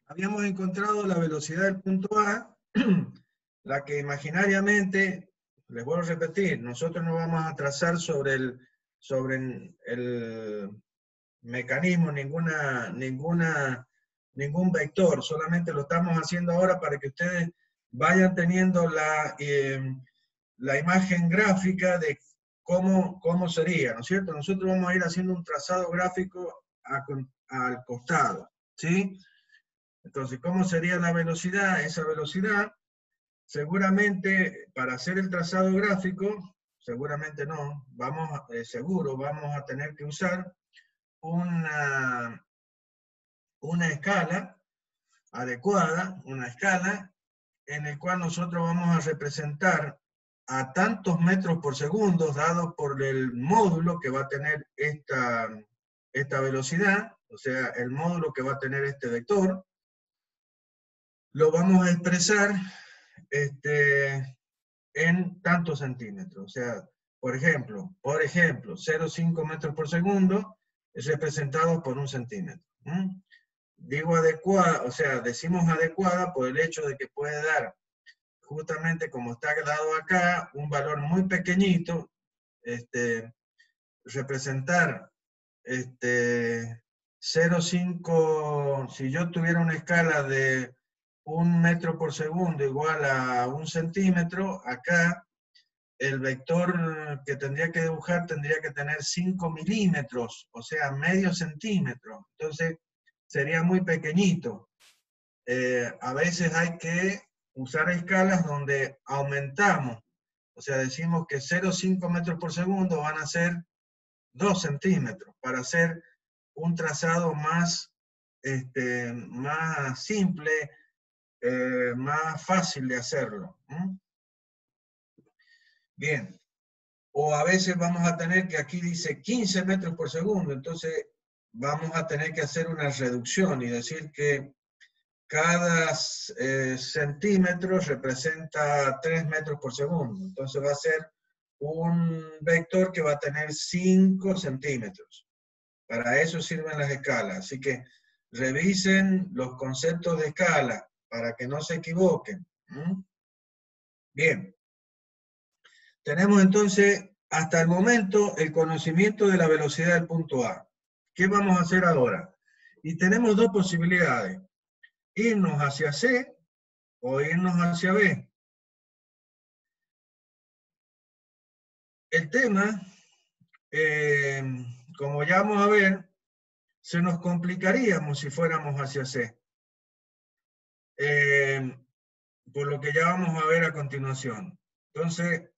habíamos encontrado la velocidad del punto A, la que imaginariamente, les vuelvo a repetir, nosotros no vamos a trazar sobre el mecanismo ningún vector, solamente lo estamos haciendo ahora para que ustedes vayan teniendo la imagen gráfica de cómo sería, ¿no es cierto? Nosotros vamos a ir haciendo un trazado gráfico al costado, ¿sí? Entonces, ¿cómo sería la velocidad? Esa velocidad, seguramente, para hacer el trazado gráfico, seguramente no, seguro vamos a tener que usar una escala adecuada, una escala en la cual nosotros vamos a representar a tantos metros por segundo, dado por el módulo que va a tener esta velocidad, o sea, el módulo que va a tener este vector, lo vamos a expresar en tantos centímetros. O sea, por ejemplo, 0,5 metros por segundo es representado por 1 centímetro. Digo adecuada, o sea, decimos adecuada por el hecho de que puede dar, justamente como está dado acá, un valor muy pequeñito, representar 0,5, si yo tuviera una escala de 1 metro por segundo igual a 1 centímetro, acá el vector que tendría que dibujar tendría que tener 5 milímetros, o sea, medio centímetro. Entonces, sería muy pequeñito. A veces hay que usar escalas donde aumentamos, o sea, decimos que 0,5 metros por segundo van a ser 2 centímetros, para hacer un trazado más simple, más fácil de hacerlo. Bien. O a veces vamos a tener que aquí dice 15 metros por segundo, entonces vamos a tener que hacer una reducción y decir que cada centímetro representa 3 metros por segundo. Entonces va a ser un vector que va a tener 5 centímetros. Para eso sirven las escalas. Así que revisen los conceptos de escala para que no se equivoquen. Bien. Tenemos entonces hasta el momento el conocimiento de la velocidad del punto A. ¿Qué vamos a hacer ahora? Y tenemos dos posibilidades. Irnos hacia C o irnos hacia B. El tema, como ya vamos a ver, se nos complicaríamos si fuéramos hacia C. Por lo que ya vamos a ver a continuación. Entonces,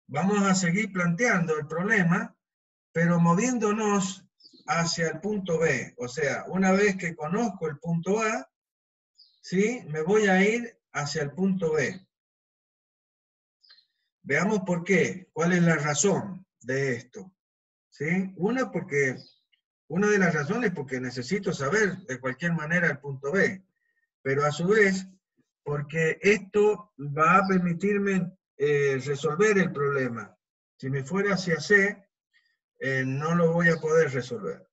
vamos a seguir planteando el problema, pero moviéndonos hacia el punto B. O sea, una vez que conozco el punto A, ¿sí? Me voy a ir hacia el punto B. Veamos por qué, cuál es la razón de esto. ¿Sí? Una de las razones porque necesito saber de cualquier manera el punto B, pero a su vez porque esto va a permitirme resolver el problema. Si me fuera hacia C, no lo voy a poder resolver.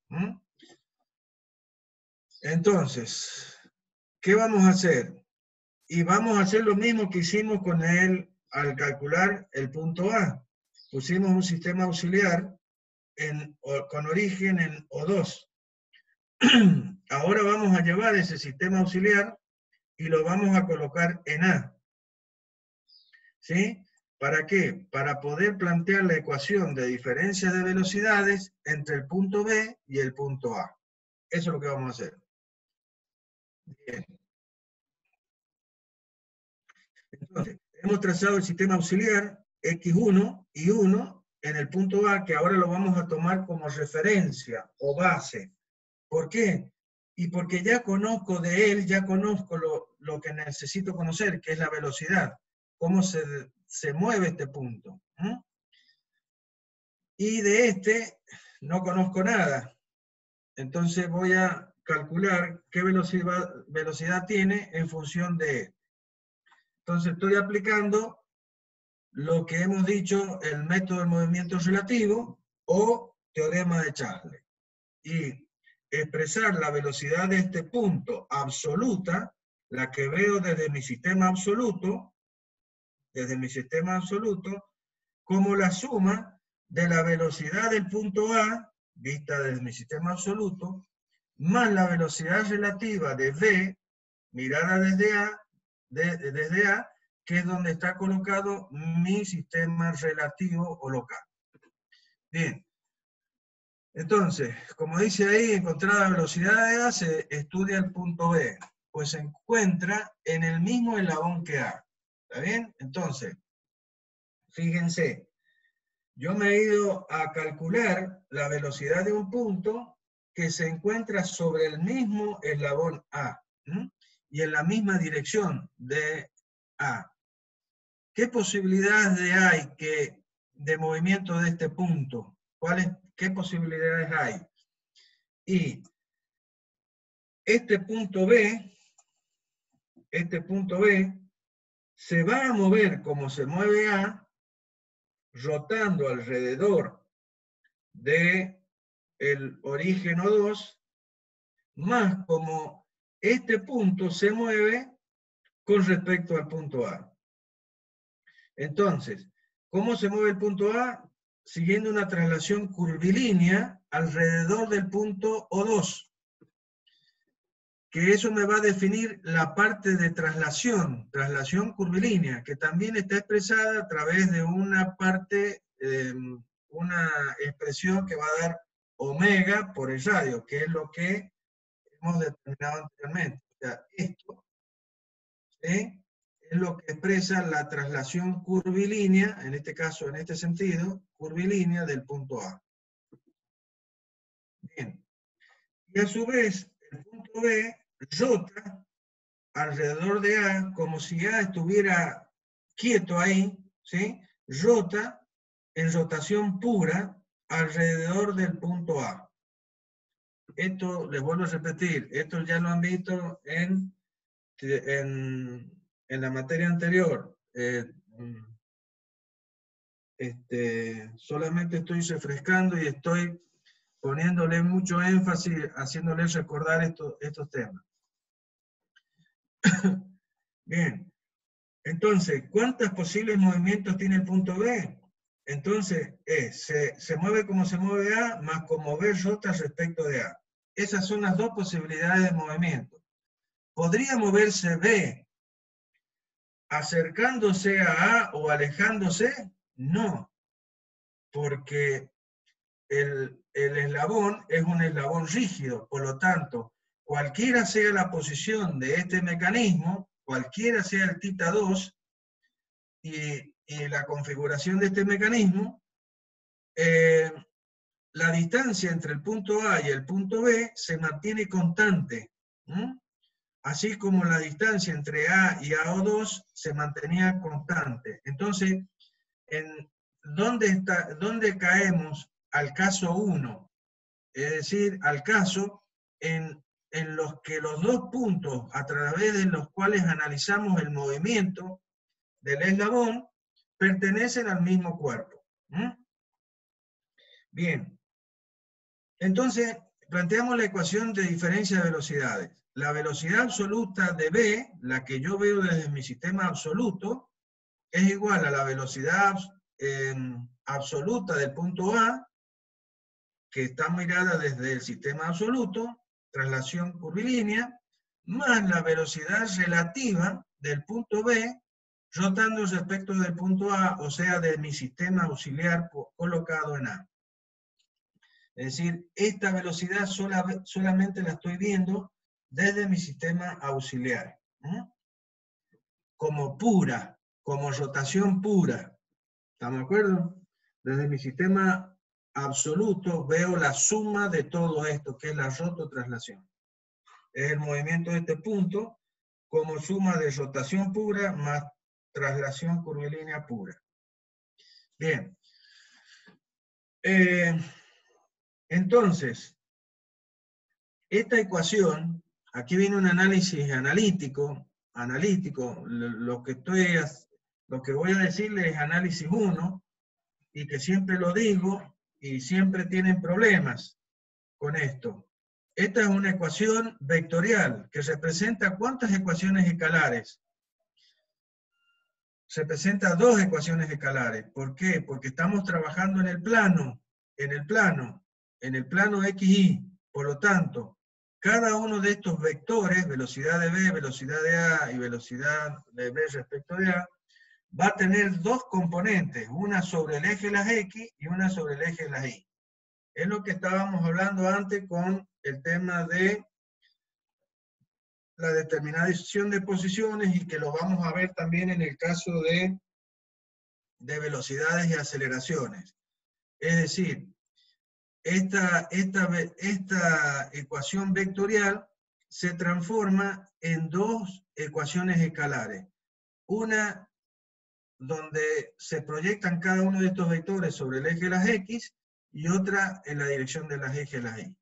Entonces, ¿qué vamos a hacer? Y vamos a hacer lo mismo que hicimos con él al calcular el punto A. Pusimos un sistema auxiliar con origen en O2. Ahora vamos a llevar ese sistema auxiliar y lo vamos a colocar en A. ¿Sí? ¿Para qué? Para poder plantear la ecuación de diferencia de velocidades entre el punto B y el punto A. Eso es lo que vamos a hacer. Bien. Entonces, hemos trazado el sistema auxiliar X1 y 1 en el punto A, que ahora lo vamos a tomar como referencia o base. ¿Por qué? Y porque ya conozco de él, ya conozco lo que necesito conocer, que es la velocidad, cómo se mueve este punto. Y de este no conozco nada. Entonces voy a calcular qué velocidad tiene en función de él. Entonces estoy aplicando lo que hemos dicho, el método del movimiento relativo o teorema de Charles. Y expresar la velocidad de este punto absoluta, la que veo desde mi sistema absoluto, como la suma de la velocidad del punto A, vista desde mi sistema absoluto, más la velocidad relativa de V, mirada desde A, que es donde está colocado mi sistema relativo o local. Bien. Entonces, como dice ahí, encontrada la velocidad de A, se estudia el punto B, pues se encuentra en el mismo eslabón que A. ¿Está bien? Entonces, fíjense, yo me he ido a calcular la velocidad de un punto que se encuentra sobre el mismo eslabón A, ¿m? Y en la misma dirección de A. ¿Qué posibilidades hay de movimiento de este punto? ¿Qué posibilidades hay? Y este punto B se va a mover como se mueve A, rotando alrededor de el origen O2, más como este punto se mueve con respecto al punto A. Entonces, ¿cómo se mueve el punto A? Siguiendo una traslación curvilínea alrededor del punto O2. Que eso me va a definir la parte de traslación curvilínea, que también está expresada a través de una parte, una expresión que va a dar omega por el radio, que es lo que hemos determinado anteriormente. O sea, esto es lo que expresa la traslación curvilínea, en este caso, en este sentido, curvilínea del punto A. Bien. Y a su vez, el punto B rota alrededor de A, como si A estuviera quieto ahí, ¿sí? Rota en rotación pura alrededor del punto A. Esto, les vuelvo a repetir, esto ya lo han visto en la materia anterior. Solamente estoy refrescando y estoy poniéndole mucho énfasis, haciéndoles recordar estos temas. Bien, entonces, ¿cuántos posibles movimientos tiene el punto B? Entonces, se mueve como se mueve A, más como B rota respecto de A. Esas son las dos posibilidades de movimiento. ¿Podría moverse B acercándose a A o alejándose? No, porque el eslabón es un eslabón rígido, por lo tanto, cualquiera sea la posición de este mecanismo, cualquiera sea el θ 2 y la configuración de este mecanismo, la distancia entre el punto A y el punto B se mantiene constante, así como la distancia entre A y AO2 se mantenía constante. Entonces, ¿dónde caemos al caso 1? Es decir, al caso en los que los dos puntos a través de los cuales analizamos el movimiento del eslabón pertenecen al mismo cuerpo. Bien, entonces planteamos la ecuación de diferencia de velocidades. La velocidad absoluta de B, la que yo veo desde mi sistema absoluto, es igual a la velocidad absoluta del punto A, que está mirada desde el sistema absoluto, traslación curvilínea, más la velocidad relativa del punto B, rotando respecto del punto A, o sea, de mi sistema auxiliar colocado en A. Es decir, esta velocidad solamente la estoy viendo desde mi sistema auxiliar. Como pura, como rotación pura. ¿Estamos de acuerdo? Desde mi sistema absoluto veo la suma de todo esto, que es la rototraslación. Es el movimiento de este punto como suma de rotación pura más traslación curvilínea pura. Bien. Entonces, esta ecuación, aquí viene un análisis analítico, lo que voy a decirles es análisis 1, y que siempre lo digo, y siempre tienen problemas con esto. Esta es una ecuación vectorial que representa ¿cuántas ecuaciones escalares? Se presenta dos ecuaciones escalares. ¿Por qué? Porque estamos trabajando en el plano XY. Por lo tanto, cada uno de estos vectores, velocidad de B, velocidad de A y velocidad de B respecto de A, va a tener dos componentes, una sobre el eje de las X y una sobre el eje de las Y. Es lo que estábamos hablando antes con el tema de la determinación de posiciones y que lo vamos a ver también en el caso de velocidades y aceleraciones. Es decir, esta ecuación vectorial se transforma en dos ecuaciones escalares. Una donde se proyectan cada uno de estos vectores sobre el eje de las X y otra en la dirección de las ejes de las Y.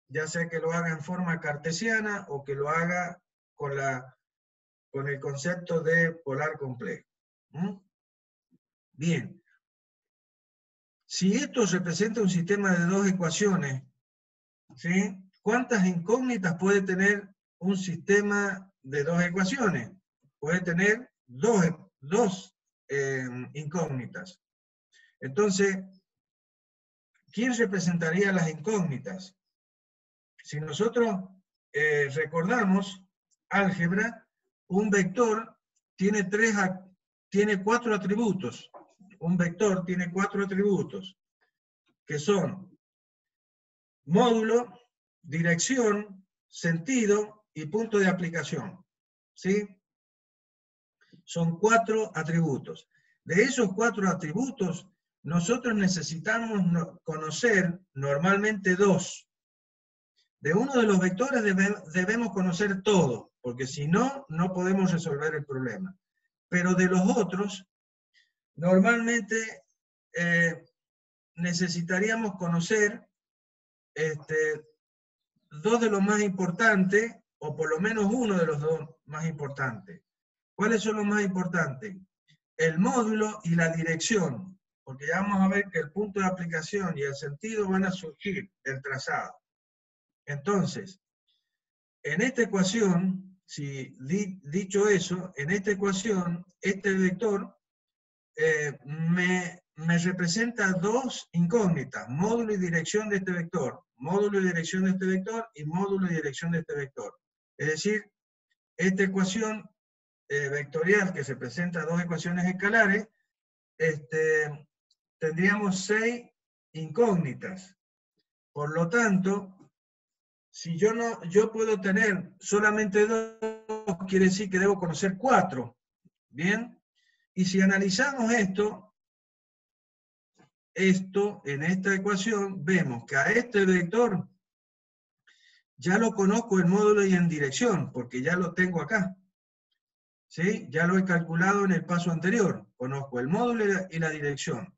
Ya sea que lo haga en forma cartesiana o que lo haga con el concepto de polar complejo. Bien. Si esto representa un sistema de dos ecuaciones, ¿sí? ¿Cuántas incógnitas puede tener un sistema de dos ecuaciones? Puede tener dos incógnitas. Entonces, ¿quién representaría las incógnitas? Si nosotros recordamos álgebra, un vector tiene cuatro atributos. Un vector tiene cuatro atributos, que son módulo, dirección, sentido y punto de aplicación. ¿Sí? Son cuatro atributos. De esos cuatro atributos, nosotros necesitamos conocer normalmente dos. De uno de los vectores debemos conocer todo, porque si no, no podemos resolver el problema. Pero de los otros, normalmente necesitaríamos conocer dos de los más importantes, o por lo menos uno de los dos más importantes. ¿Cuáles son los más importantes? El módulo y la dirección, porque ya vamos a ver que el punto de aplicación y el sentido van a surgir del trazado. Entonces, en esta ecuación, dicho eso, en esta ecuación, este vector me representa dos incógnitas, módulo y dirección de este vector, módulo y dirección de este vector y módulo y dirección de este vector. Es decir, esta ecuación vectorial que se presenta dos ecuaciones escalares, tendríamos 6 incógnitas. Por lo tanto, si yo puedo tener solamente 2, quiere decir que debo conocer 4. ¿Bien? Y si analizamos esto en esta ecuación, vemos que a este vector ya lo conozco en módulo y en dirección, porque ya lo tengo acá. ¿Sí? Ya lo he calculado en el paso anterior. Conozco el módulo y la dirección.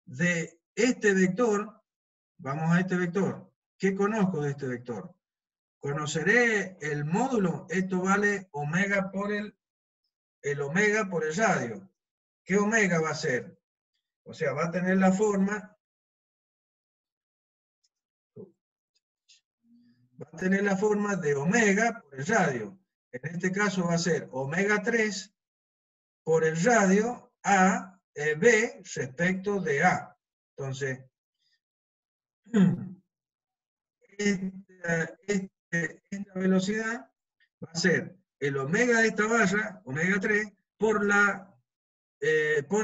De este vector, vamos a este vector. ¿Qué conozco de este vector? Conoceré el módulo. Esto vale omega por el omega por el radio. ¿Qué omega va a ser? O sea, va a tener la forma de omega por el radio. En este caso va a ser omega 3 por el radio a B respecto de A. Entonces, esta velocidad va a ser el omega de esta barra, omega 3, por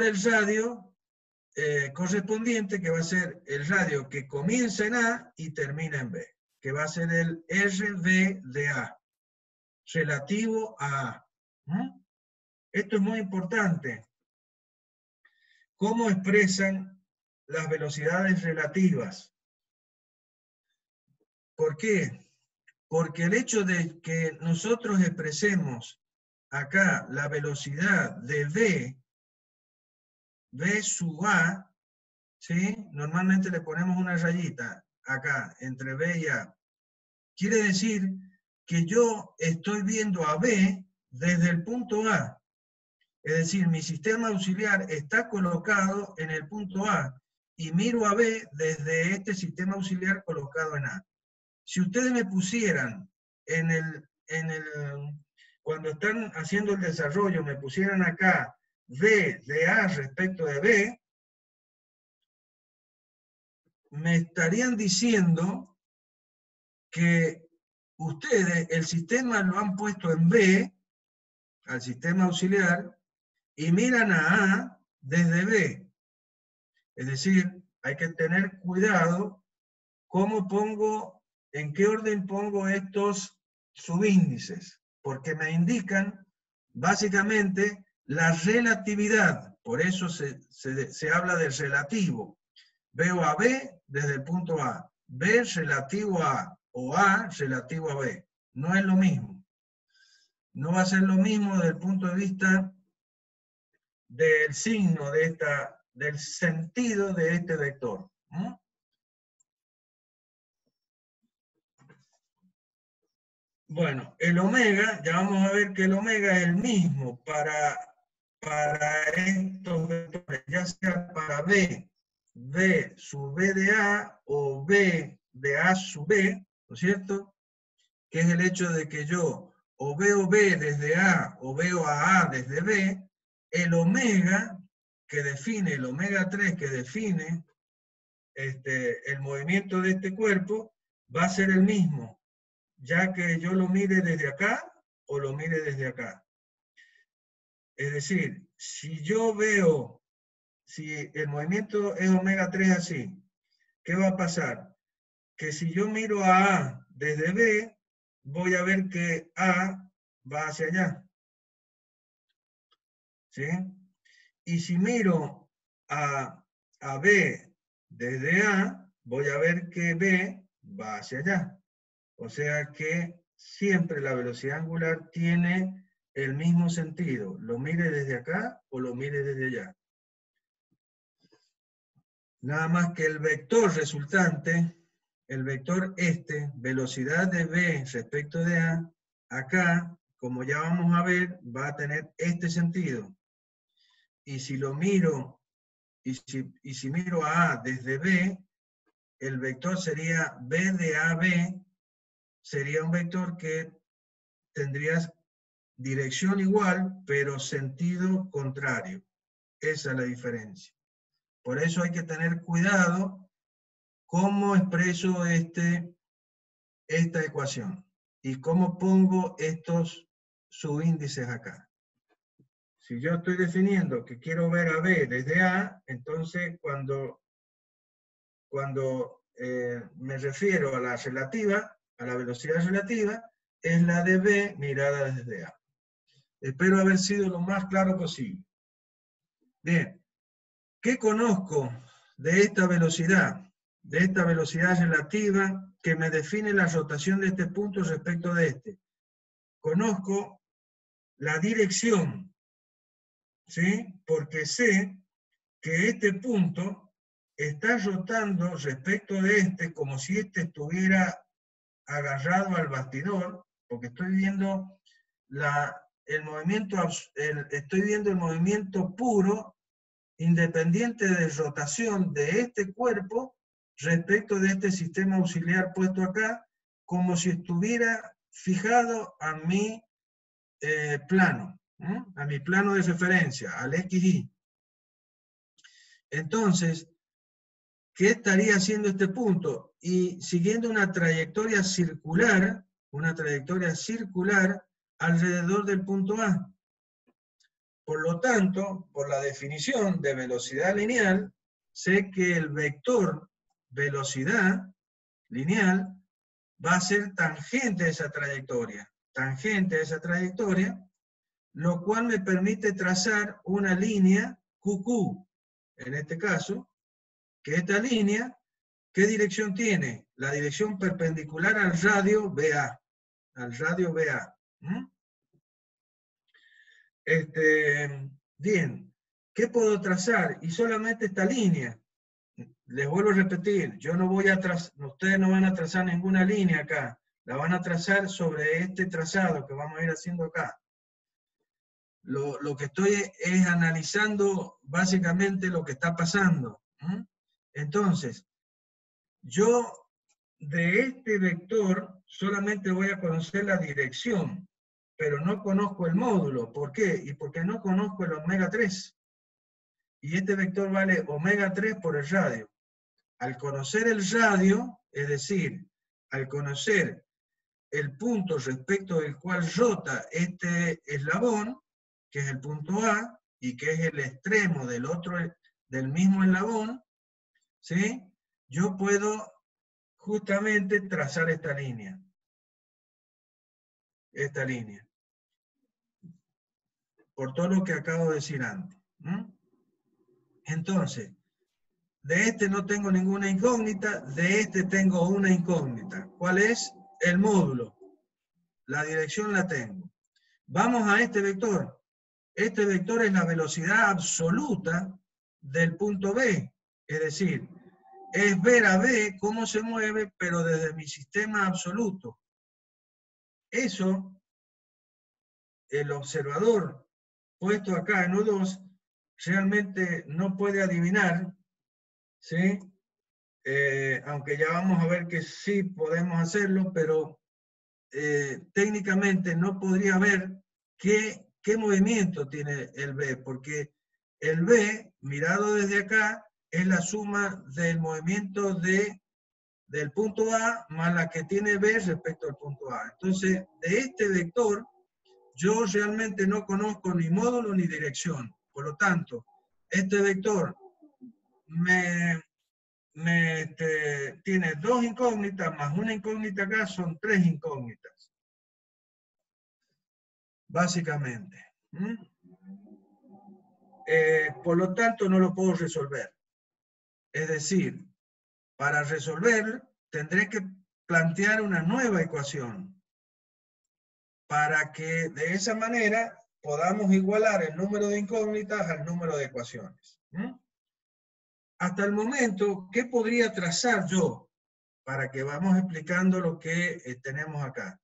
el radio correspondiente, que va a ser el radio que comienza en A y termina en B, que va a ser el RB de A, relativo a A. Esto es muy importante. ¿Cómo expresan las velocidades relativas? ¿Por qué? Porque el hecho de que nosotros expresemos acá la velocidad de V sub A, ¿sí? Normalmente le ponemos una rayita acá entre B y A. Quiere decir que yo estoy viendo a B desde el punto A. Es decir, mi sistema auxiliar está colocado en el punto A y miro a B desde este sistema auxiliar colocado en A. Si ustedes me pusieran cuando están haciendo el desarrollo, me pusieran acá V de A respecto de B, me estarían diciendo que ustedes el sistema lo han puesto en B, al sistema auxiliar, y miran a A desde B. Es decir, hay que tener cuidado cómo pongo, en qué orden pongo estos subíndices, porque me indican básicamente la relatividad. Por eso se habla del relativo. Veo a B desde el punto A, B relativo a A, o A relativo a B. No es lo mismo. No va a ser lo mismo desde el punto de vista del signo del sentido de este vector. Bueno, el omega, ya vamos a ver que el omega es el mismo para estos vectores, ya sea para B sub B de A o B de A sub B, ¿no es cierto? Que es el hecho de que yo o veo B desde A o veo a A desde B, el omega que define, el omega 3 que define el movimiento de este cuerpo, va a ser el mismo, ya que yo lo mire desde acá o lo mire desde acá. Es decir, si yo veo, si el movimiento es omega 3 así, ¿qué va a pasar? Que si yo miro a A desde B, voy a ver que A va hacia allá. ¿Sí? Y si miro a B desde A, voy a ver que B va hacia allá. O sea que siempre la velocidad angular tiene el mismo sentido. Lo mire desde acá o lo mire desde allá. Nada más que el vector resultante, el vector velocidad de B respecto de A, acá, como ya vamos a ver, va a tener este sentido. Y si lo miro, y si miro a A desde B, el vector sería B de AB, sería un vector que tendría dirección igual, pero sentido contrario. Esa es la diferencia. Por eso hay que tener cuidado cómo expreso esta ecuación y cómo pongo estos subíndices acá. Si yo estoy definiendo que quiero ver a B desde A, entonces cuando me refiero a la relativa, a la velocidad relativa, es la de B mirada desde A. Espero haber sido lo más claro posible. Bien, ¿qué conozco de esta velocidad? De esta velocidad relativa que me define la rotación de este punto respecto de este. Conozco la dirección, ¿sí? Porque sé que este punto está rotando respecto de este como si este estuviera agarrado al bastidor, porque estoy viendo el movimiento puro, independiente de rotación de este cuerpo respecto de este sistema auxiliar puesto acá, como si estuviera fijado a mi plano, a mi plano de referencia, al XY. Entonces, ¿qué estaría haciendo este punto? Y siguiendo una trayectoria circular alrededor del punto A. Por lo tanto, por la definición de velocidad lineal, sé que el vector velocidad lineal va a ser tangente a esa trayectoria, lo cual me permite trazar una línea QQ, en este caso, que esta línea, ¿qué dirección tiene? La dirección perpendicular al radio BA. Bien, ¿qué puedo trazar? Y solamente esta línea. Les vuelvo a repetir, ustedes no van a trazar ninguna línea acá. La van a trazar sobre este trazado que vamos a ir haciendo acá. Lo que estoy es analizando básicamente lo que está pasando. Entonces, yo de este vector solamente voy a conocer la dirección, pero no conozco el módulo. ¿Por qué? Y porque no conozco el omega 3. Y este vector vale omega 3 por el radio. Al conocer el radio, es decir, al conocer el punto respecto del cual rota este eslabón, que es el punto A, y que es el extremo del mismo eslabón, ¿sí? Yo puedo justamente trazar esta línea. Esta línea. Por todo lo que acabo de decir antes. Entonces, de este no tengo ninguna incógnita, de este tengo una incógnita. ¿Cuál es? El módulo. La dirección la tengo. Vamos a este vector. Este vector es la velocidad absoluta del punto B. Es decir, es ver a B cómo se mueve, pero desde mi sistema absoluto. Eso, el observador puesto acá en U2, realmente no puede adivinar, ¿sí? Aunque ya vamos a ver que sí podemos hacerlo, pero técnicamente no podría ver qué movimiento tiene el B, porque el B, mirado desde acá, es la suma del movimiento del punto A más la que tiene B respecto al punto A. Entonces, de este vector, yo realmente no conozco ni módulo ni dirección. Por lo tanto, este vector tiene dos incógnitas, más una incógnita acá, son tres incógnitas. Básicamente. Por lo tanto, no lo puedo resolver. Es decir, para resolver, tendré que plantear una nueva ecuación para que de esa manera podamos igualar el número de incógnitas al número de ecuaciones. Hasta el momento, ¿qué podría trazar yo? Para que vamos explicando lo que tenemos acá.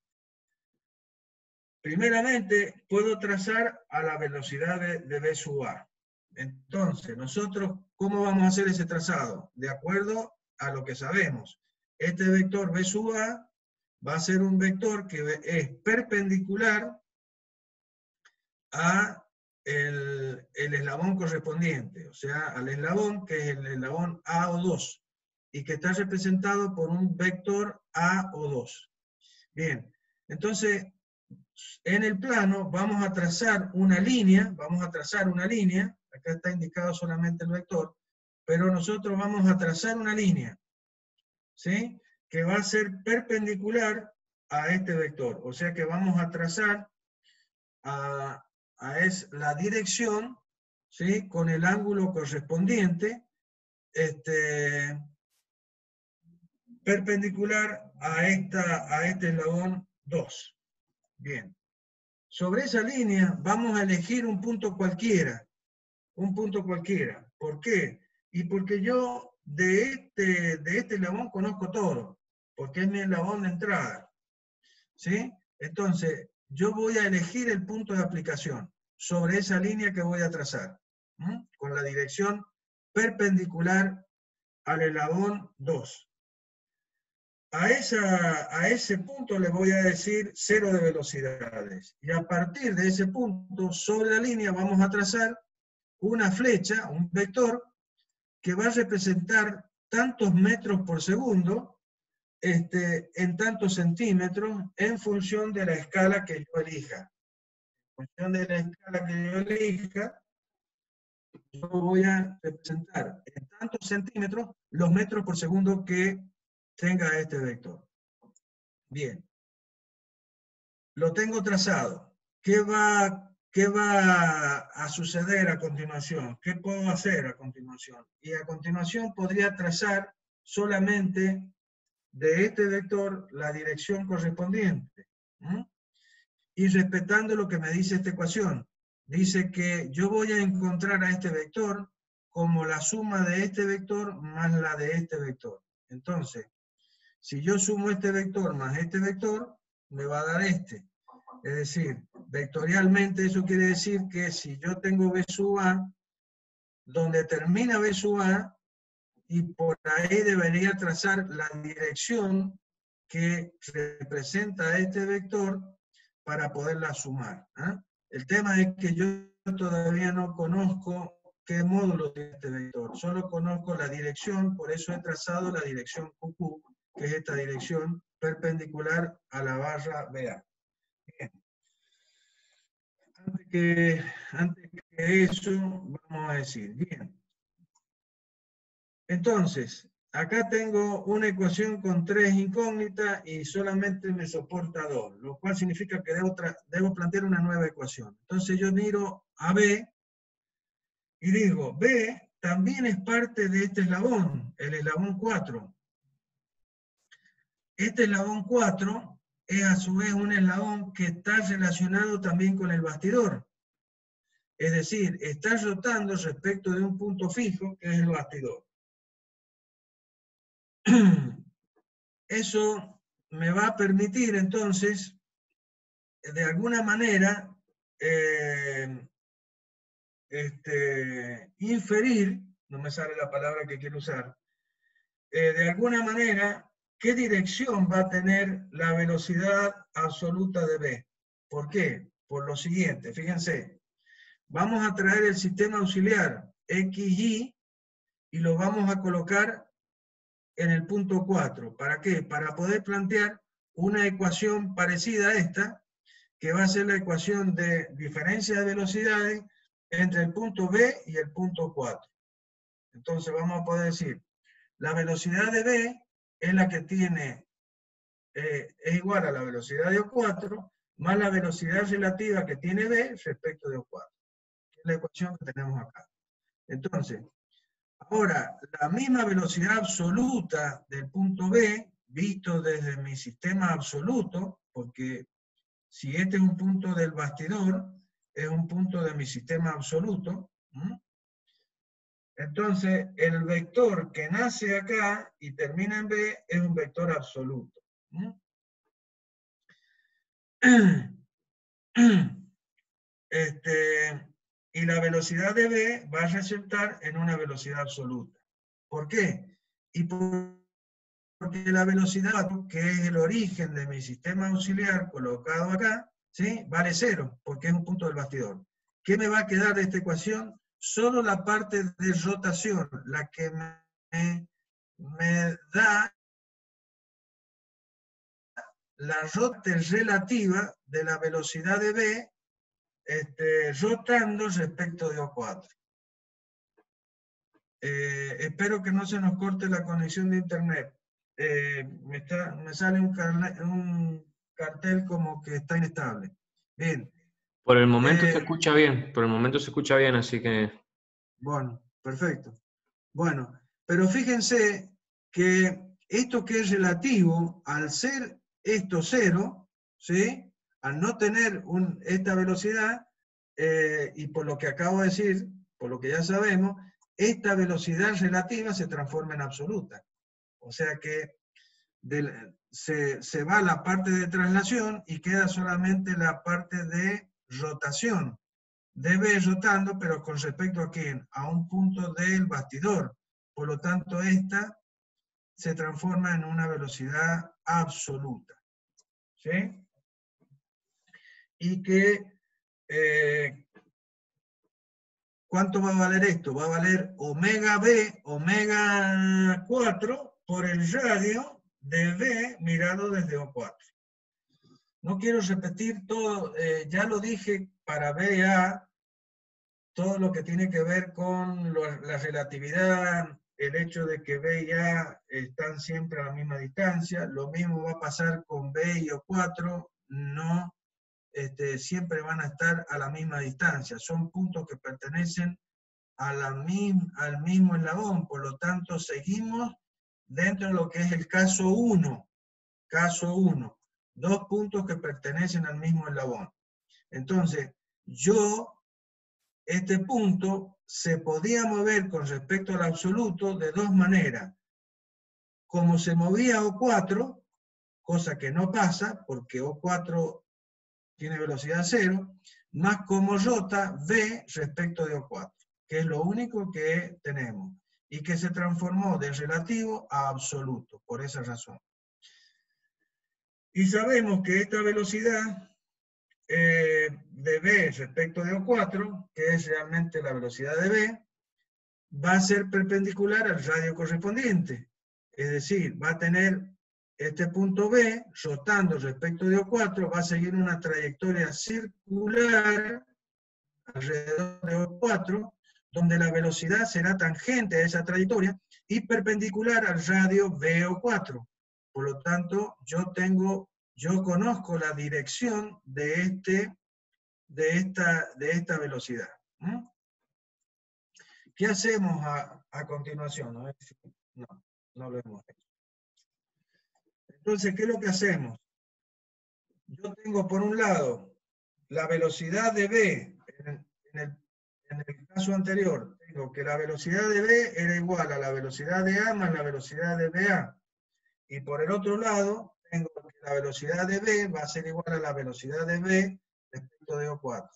Primeramente, puedo trazar a la velocidad de B sub A. Entonces, nosotros, ¿cómo vamos a hacer ese trazado? De acuerdo a lo que sabemos. Este vector B sub A va a ser un vector que es perpendicular a el eslabón correspondiente, o sea, al eslabón que es el eslabón A o 2, y que está representado por un vector A o 2. Bien, entonces, en el plano vamos a trazar una línea, acá está indicado solamente el vector, pero nosotros vamos a trazar una línea, ¿sí? Que va a ser perpendicular a este vector, o sea que vamos a trazar la dirección, ¿sí? Con el ángulo correspondiente, perpendicular a este eslabón 2. Bien. Sobre esa línea vamos a elegir un punto cualquiera. ¿Por qué? Y porque yo de este eslabón conozco todo, porque es mi eslabón de entrada. ¿Sí? Entonces, yo voy a elegir el punto de aplicación sobre esa línea que voy a trazar, con la dirección perpendicular al eslabón 2. A ese punto le voy a decir 0 de velocidades. Y a partir de ese punto, sobre la línea, vamos a trazar una flecha, un vector, que va a representar tantos metros por segundo, en tantos centímetros, en función de la escala que yo elija. En función de la escala que yo elija, yo voy a representar en tantos centímetros los metros por segundo que tenga este vector. Bien. Lo tengo trazado. ¿Qué va a suceder a continuación? ¿Qué puedo hacer a continuación? Y a continuación podría trazar solamente de este vector la dirección correspondiente. Y respetando lo que me dice esta ecuación. Dice que yo voy a encontrar a este vector como la suma de este vector más la de este vector. Entonces, si yo sumo este vector más este vector, me va a dar este. Es decir, vectorialmente eso quiere decir que si yo tengo B sub A, donde termina B sub A, y por ahí debería trazar la dirección que representa este vector para poderla sumar. ¿Ah? El tema es que yo todavía no conozco qué módulo tiene este vector, solo conozco la dirección, por eso he trazado la dirección QQ, que es esta dirección perpendicular a la barra BA. Bien. Antes que eso, vamos a decir, bien. Entonces, acá tengo una ecuación con 3 incógnitas y solamente me soporta 2, lo cual significa que debo plantear una nueva ecuación. Entonces yo miro a B y digo, B también es parte de este eslabón, el eslabón 4. Este eslabón 4 es a su vez un eslabón que está relacionado también con el bastidor. Es decir, está rotando respecto de un punto fijo, que es el bastidor. Eso me va a permitir entonces, de alguna manera, inferir, no me sale la palabra que quiero usar, de alguna manera, qué dirección va a tener la velocidad absoluta de B. ¿Por qué? Por lo siguiente, fíjense, vamos a traer el sistema auxiliar XY y lo vamos a colocar en el punto 4. ¿Para qué? Para poder plantear una ecuación parecida a esta, que va a ser la ecuación de diferencia de velocidades entre el punto B y el punto 4. Entonces vamos a poder decir, la velocidad de B es la que tiene, es igual a la velocidad de O4 más la velocidad relativa que tiene B respecto de O4. Es la ecuación que tenemos acá. Entonces, ahora, la misma velocidad absoluta del punto B, visto desde mi sistema absoluto, porque si este es un punto del bastidor, es un punto de mi sistema absoluto. Entonces, el vector que nace acá y termina en B es un vector absoluto. Y la velocidad de B va a resultar en una velocidad absoluta. ¿Por qué? Porque la velocidad, que es el origen de mi sistema auxiliar colocado acá, ¿sí? Vale 0, porque es un punto del bastidor. ¿Qué me va a quedar de esta ecuación? Solo la parte de rotación, la que me da la rotación relativa de la velocidad de B rotando respecto de O4. Espero que no se nos corte la conexión de internet. Me sale un cartel como que está inestable. Bien. Por el momento se escucha bien, por el momento se escucha bien, así que... Bueno, perfecto. Bueno, pero fíjense que esto que es relativo, al ser esto 0, ¿sí? Al no tener esta velocidad, y por lo que acabo de decir, por lo que ya sabemos, esta velocidad relativa se transforma en absoluta. O sea que se va la parte de traslación y queda solamente la parte de rotación. Debe rotando, pero con respecto a quién? A un punto del bastidor. Por lo tanto, esta se transforma en una velocidad absoluta. ¿Sí? Y que, ¿cuánto va a valer esto? Va a valer omega B, omega 4, por el radio de B mirado desde O4. No quiero repetir todo, ya lo dije para BA, todo lo que tiene que ver con la relatividad, el hecho de que B y A están siempre a la misma distancia, lo mismo va a pasar con B y O4, no siempre van a estar a la misma distancia, son puntos que pertenecen a al mismo eslabón, por lo tanto seguimos dentro de lo que es el caso 1, dos puntos que pertenecen al mismo eslabón. Entonces, este punto se podía mover con respecto al absoluto de dos maneras. Como se movía O4, cosa que no pasa, porque O4 tiene velocidad 0, más como rota V respecto de O4, que es lo único que tenemos. y que se transformó de relativo a absoluto, por esa razón. Y sabemos que esta velocidad de B respecto de O4, que es realmente la velocidad de B, va a ser perpendicular al radio correspondiente. Es decir, va a tener este punto B, rotando respecto de O4, va a seguir una trayectoria circular alrededor de O4, donde la velocidad será tangente a esa trayectoria y perpendicular al radio VO4. Por lo tanto, yo conozco la dirección de esta velocidad. ¿Qué hacemos a continuación? No lo hemos hecho. Entonces, ¿qué es lo que hacemos? Yo tengo por un lado la velocidad de B. En el caso anterior, tengo que la velocidad de B era igual a la velocidad de A más la velocidad de BA. Y por el otro lado, tengo que la velocidad de B va a ser igual a la velocidad de B respecto de O4.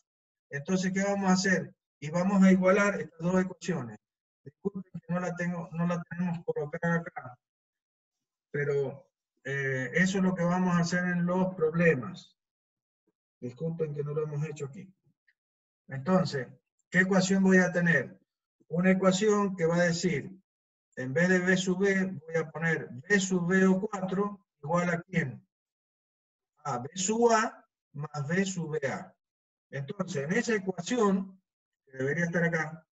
Entonces, ¿qué vamos a hacer? Y vamos a igualar estas dos ecuaciones. Disculpen que no la tenemos colocada acá, pero eso es lo que vamos a hacer en los problemas. Disculpen que no lo hemos hecho aquí. Entonces, ¿qué ecuación voy a tener? Una ecuación que va a decir, en vez de B sub B, voy a poner B sub BO4 igual a ¿quién? A B sub A más B sub BA. Entonces, en esa ecuación, que debería estar acá,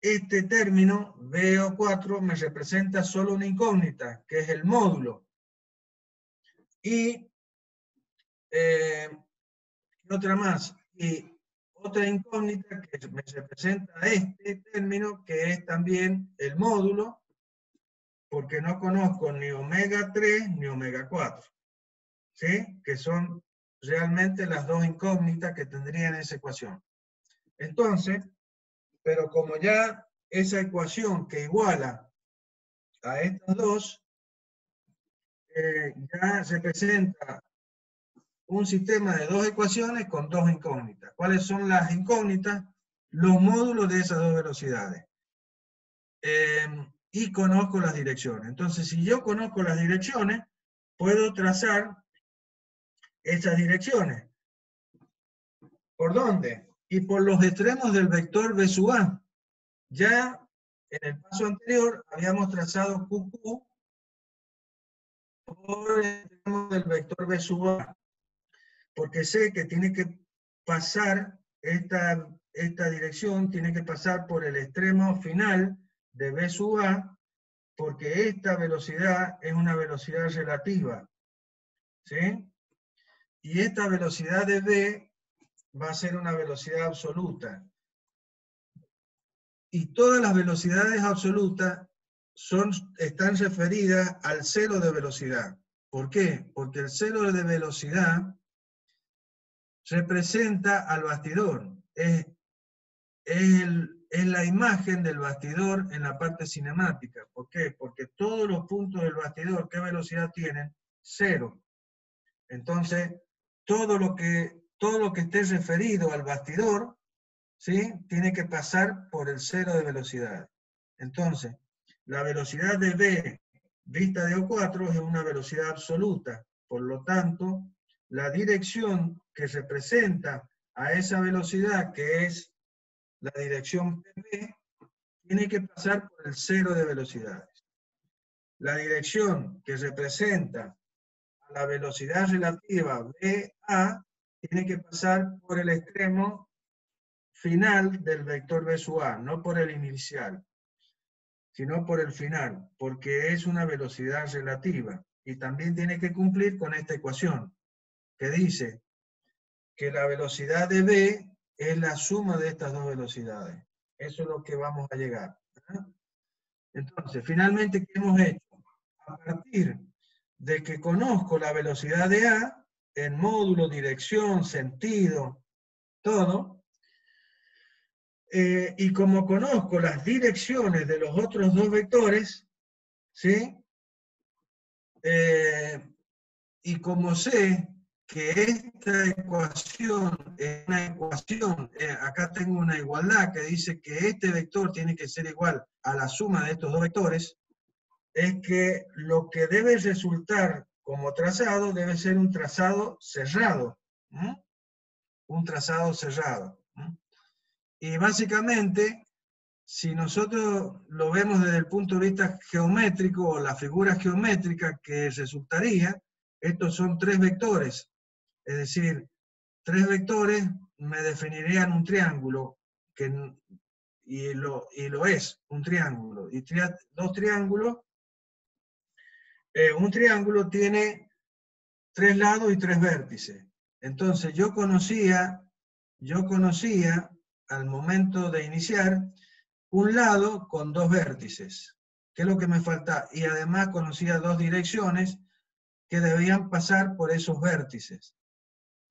este término, BO4, me representa solo una incógnita, que es el módulo. Y otra más. Y otra incógnita que me representa este término, que es también el módulo, porque no conozco ni omega 3 ni omega 4. ¿Sí? Que son realmente las dos incógnitas que tendría en esa ecuación. Entonces, pero como ya esa ecuación que iguala a estas dos, ya se presenta un sistema de dos ecuaciones con dos incógnitas. ¿Cuáles son las incógnitas? Los módulos de esas dos velocidades. Y conozco las direcciones. Entonces, si yo conozco las direcciones, puedo trazar esas direcciones. ¿Por dónde? Y por los extremos del vector B sub A. Ya en el paso anterior habíamos trazado QQ por el extremo del vector B sub A, porque sé que tiene que pasar esta dirección, tiene que pasar por el extremo final de B sub A, porque esta velocidad es una velocidad relativa, ¿sí? Y esta velocidad de B va a ser una velocidad absoluta. Y todas las velocidades absolutas están referidas al cero de velocidad. ¿Por qué? Porque el cero de velocidad representa al bastidor. Es la imagen del bastidor en la parte cinemática. ¿Por qué? Porque todos los puntos del bastidor, ¿qué velocidad tienen? Cero. Entonces, todo lo que esté referido al bastidor, ¿sí? Tiene que pasar por el cero de velocidad. Entonces, la velocidad de B vista de O4 es una velocidad absoluta. Por lo tanto, la dirección que representa a esa velocidad, que es la dirección PP, tiene que pasar por el cero de velocidades. La dirección que representa a la velocidad relativa BA tiene que pasar por el extremo final del vector B sub A, no por el inicial, sino por el final, porque es una velocidad relativa. Y también tiene que cumplir con esta ecuación, que dice que la velocidad de B es la suma de estas dos velocidades. Eso es lo que vamos a llegar. Entonces, finalmente, ¿qué hemos hecho? A partir de que conozco la velocidad de A, en módulo, dirección, sentido, todo, y como conozco las direcciones de los otros dos vectores, ¿sí? Y como sé que esta ecuación es una ecuación, acá tengo una igualdad que dice que este vector tiene que ser igual a la suma de estos dos vectores, es que lo que debe resultar como trazado debe ser un trazado cerrado. Un trazado cerrado. Y básicamente, si nosotros lo vemos desde el punto de vista geométrico, o la figura geométrica que resultaría, estos son tres vectores. Es decir, tres vectores me definirían un triángulo, y lo es, un triángulo. Y dos triángulos, un triángulo tiene tres lados y tres vértices. Entonces yo conocía al momento de iniciar un lado con dos vértices, que es lo que me falta, y además conocía dos direcciones que debían pasar por esos vértices.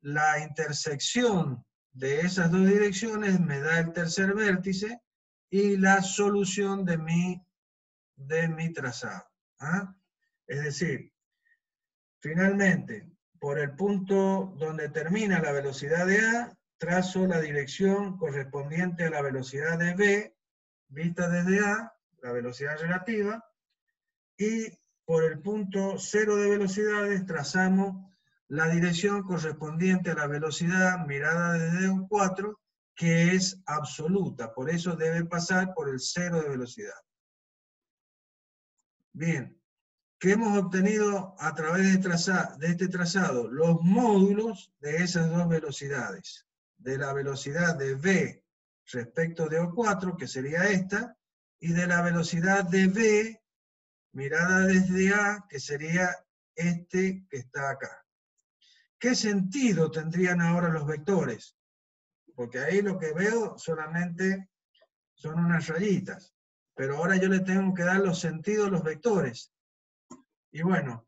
La intersección de esas dos direcciones me da el tercer vértice y la solución de mi trazado. Es decir, finalmente, por el punto donde termina la velocidad de A, trazo la dirección correspondiente a la velocidad de B, vista desde A, la velocidad relativa, y por el punto cero de velocidades trazamos la dirección correspondiente a la velocidad mirada desde U4, que es absoluta, por eso debe pasar por el cero de velocidad. Bien. ¿Qué hemos obtenido a través de este trazado? Los módulos de esas dos velocidades. De la velocidad de V respecto de O4, que sería esta, y de la velocidad de V mirada desde A, que sería este que está acá. ¿Qué sentido tendrían ahora los vectores? Porque ahí lo que veo solamente son unas rayitas. Pero ahora yo le tengo que dar los sentidos a los vectores. Y bueno,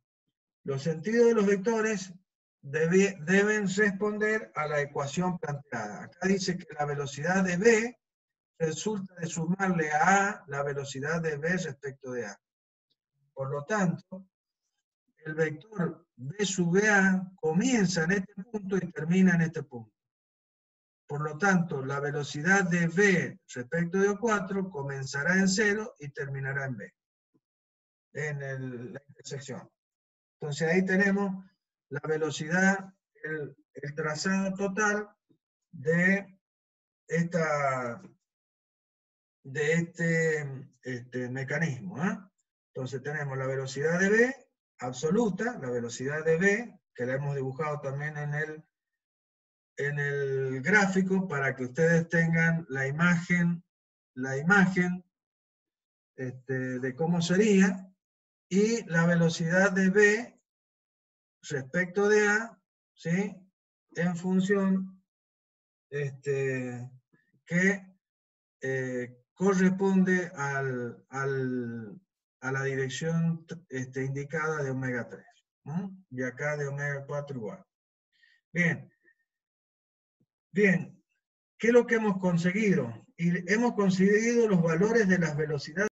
los sentidos de los vectores deben responder a la ecuación planteada. Acá dice que la velocidad de B resulta de sumarle a A la velocidad de B respecto de A. Por lo tanto, el vector B sub A comienza en este punto y termina en este punto. Por lo tanto, la velocidad de B respecto de O4 comenzará en 0 y terminará en B, en la intersección. Entonces ahí tenemos la velocidad, el trazado total de este mecanismo. Entonces tenemos la velocidad de B absoluta, la velocidad de B, que la hemos dibujado también en el gráfico para que ustedes tengan la imagen de cómo sería, y la velocidad de B respecto de A, ¿sí? En función que corresponde a la dirección indicada de omega 3. Y acá de omega 4 igual. Bien. Bien. ¿Qué es lo que hemos conseguido? Y hemos conseguido los valores de las velocidades